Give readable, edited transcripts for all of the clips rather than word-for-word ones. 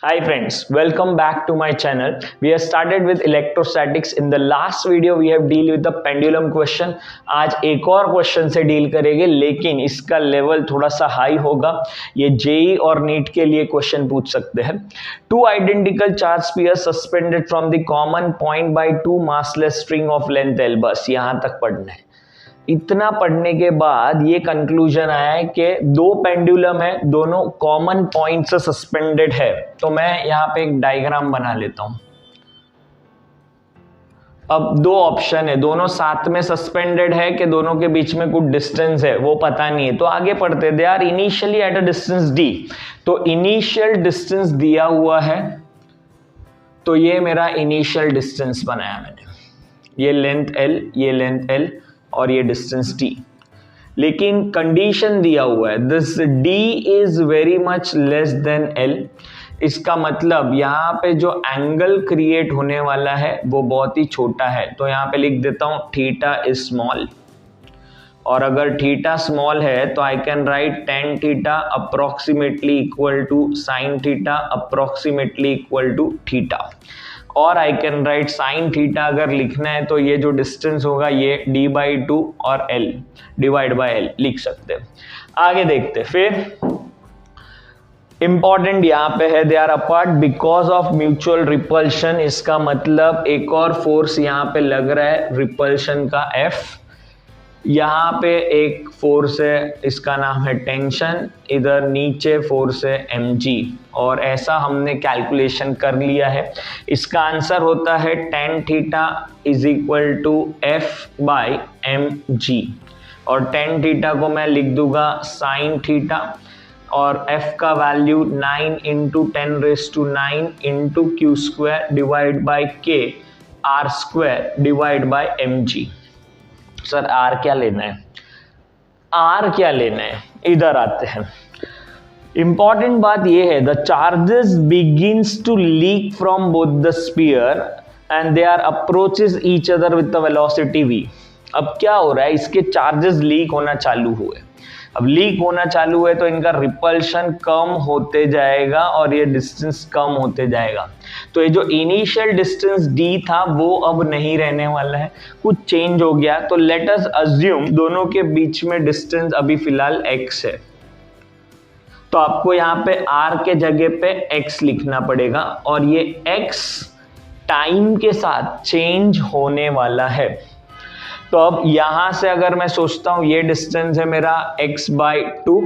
Hi friends, welcome back to my channel. We have started with electrostatics. In the last video we have deal with the pendulum question. आज एक और question से deal करेंगे, लेकिन इसका level थोड़ा सा हाई होगा. ये जेई और नीट के लिए क्वेश्चन पूछ सकते हैं. Two identical charged spheres suspended from the common point by two massless string of length L. बस यहाँ तक पढ़ना है. इतना पढ़ने के बाद ये कंक्लूजन आया है कि दो पेंडुलम है, दोनों कॉमन पॉइंट से सस्पेंडेड है. तो मैं यहाँ पे एक डायग्राम बना लेता हूं. अब दो ऑप्शन है, दोनों साथ में सस्पेंडेड है कि दोनों के बीच में कुछ डिस्टेंस है वो पता नहीं है. तो आगे पढ़ते, they are initially at a distance D. तो इनिशियल डिस्टेंस दिया हुआ है, तो ये मेरा इनिशियल डिस्टेंस बनाया मैंने. ये लेंथ एल, ये लेंथ एल और ये डिस्टेंस टी. लेकिन कंडीशन दिया हुआ है, this D is very much less than L. इसका मतलब यहाँ पे जो एंगल क्रिएट होने वाला है वो बहुत ही छोटा है. तो यहाँ पे लिख देता हूँ थीटा इज स्मॉल. और अगर थीटा स्मॉल है तो I can write tan theta approximately equal to sine theta approximately equal to theta. और I can write sine theta अगर लिखना है तो ये जो डिस्टेंस होगा ये d बाई टू और l डिवाइड बाई l लिख सकते हैं. आगे देखते. फिर इंपॉर्टेंट यहाँ पे है, they are apart because of mutual repulsion. इसका मतलब एक और फोर्स यहाँ पे लग रहा है रिपल्शन का F. यहाँ पे एक फोर्स है, इसका नाम है टेंशन. इधर नीचे फोर्स है mg. और ऐसा हमने कैलकुलेशन कर लिया है. इसका आंसर होता है tan theta is equal to F by mg. और टेन थीटा को मैं लिख दूंगा साइन थीटा. और f का value 9 into 10⁻⁹ into q square divide by k r square divide by mg. Sir r क्या लेना है, आर क्या लेना है, इधर आते हैं. इंपॉर्टेंट बात यह है, the charges begins to leak from both the sphere and they are approaches each other with the velocity v. अब क्या हो रहा है, इसके चार्जेस लीक होना चालू हुए. अब लीक होना चालू है तो इनका रिपल्शन कम होते जाएगा और ये डिस्टेंस कम होते जाएगा. तो ये जो इनिशियल डिस्टेंस d था वो अब नहीं रहने वाला है, कुछ चेंज हो गया. तो लेट अस अज्यूम दोनों के बीच में डिस्टेंस अभी फिलहाल x है. तो आपको यहाँ पे r के जगह पे x लिखना पड़ेगा. और ये x टाइम के साथ चेंज होने वाला है. तो अब यहां से अगर मैं सोचता हूं ये डिस्टेंस है मेरा x बाई टू,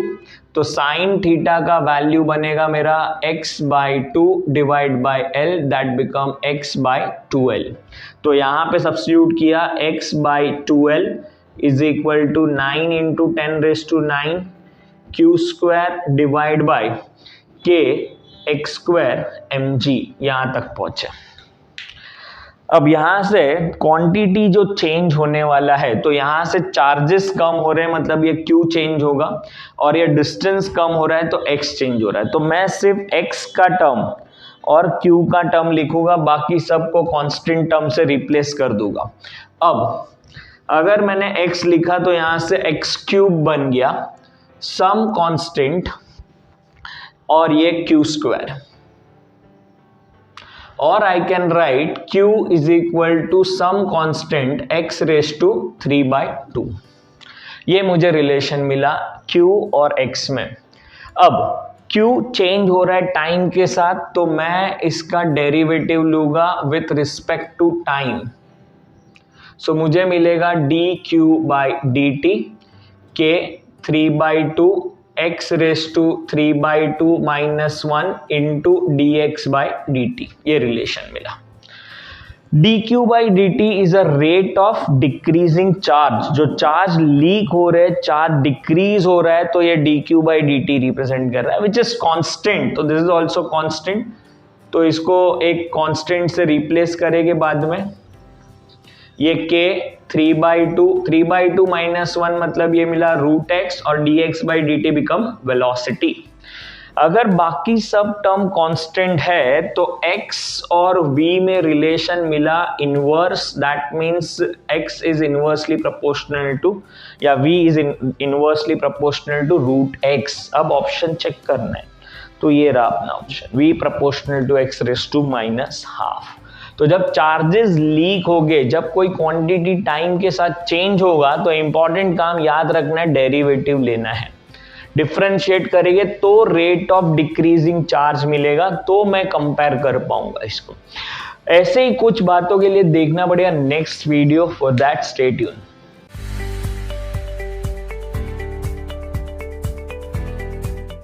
तो साइन थीटा का वैल्यू बनेगा मेरा x by two divide by L, that become x by two L. तो यहाँ पे सब्स्टिट्यूट किया, x by two L is equal to 9 into 10⁻⁹ Q square divide by K X square mg. यहाँ तक पहुंचे. अब यहां से क्वांटिटी जो चेंज होने वाला है, तो यहां से चार्जेस कम हो रहे हैं, मतलब ये Q चेंज होगा. और ये डिस्टेंस कम हो रहा है तो X चेंज हो रहा है. तो मैं सिर्फ X का टर्म और Q का टर्म लिखूंगा, बाकी सबको कांस्टेंट टर्म से रिप्लेस कर दूंगा. अब अगर मैंने X लिखा तो यहां से x क्यूब बन गया, सम कांस्टेंट और ये Q स्क्वायर. और I can write Q is equal to some constant x raise to 3/2. ये मुझे रिलेशन मिला Q और x में. अब Q चेंज हो रहा है टाइम के साथ, तो मैं इसका डेरिवेटिव लूंगा विथ रिस्पेक्ट टू टाइम. सो मुझे मिलेगा dq/dt के 3/2 x raise to 3/2 -1 into dx/dt. ये रिलेशन मिला. dq/dt is a rate of decreasing charge. जो चार्ज लीक हो रहे हैं, चार्ज डिक्रीज हो रहा है, तो ये dq/dt रिप्रेजेंट कर रहा है, विच इज कांस्टेंट. तो दिस इज ऑल्सो कांस्टेंट. तो इसको एक कांस्टेंट से रिप्लेस करेंगे बाद में. ये k 3/2 -1 मतलब ये मिला √x और dx/dt बिकम वेलोसिटी. अगर बाकी सब टर्म कांस्टेंट है तो x और v में रिलेशन मिला inverse. That means x is inversely proportional to, या v is inversely proportional to √x. अब ऑप्शन चेक करना है. तो ये रहा अपना option v proportional to x raise to minus half. तो जब चार्जेस लीक होंगे, जब कोई क्वांटिटी टाइम के साथ चेंज होगा, तो इंपॉर्टेंट काम याद रखना है, डेरिवेटिव लेना है। डिफरेंशिएट करेंगे तो रेट ऑफ डिक्रीजिंग चार्ज मिलेगा, तो मैं कंपेयर कर पाऊंगा इसको। ऐसे ही कुछ बातों के लिए देखना पड़ेगा next video. For that stay tuned.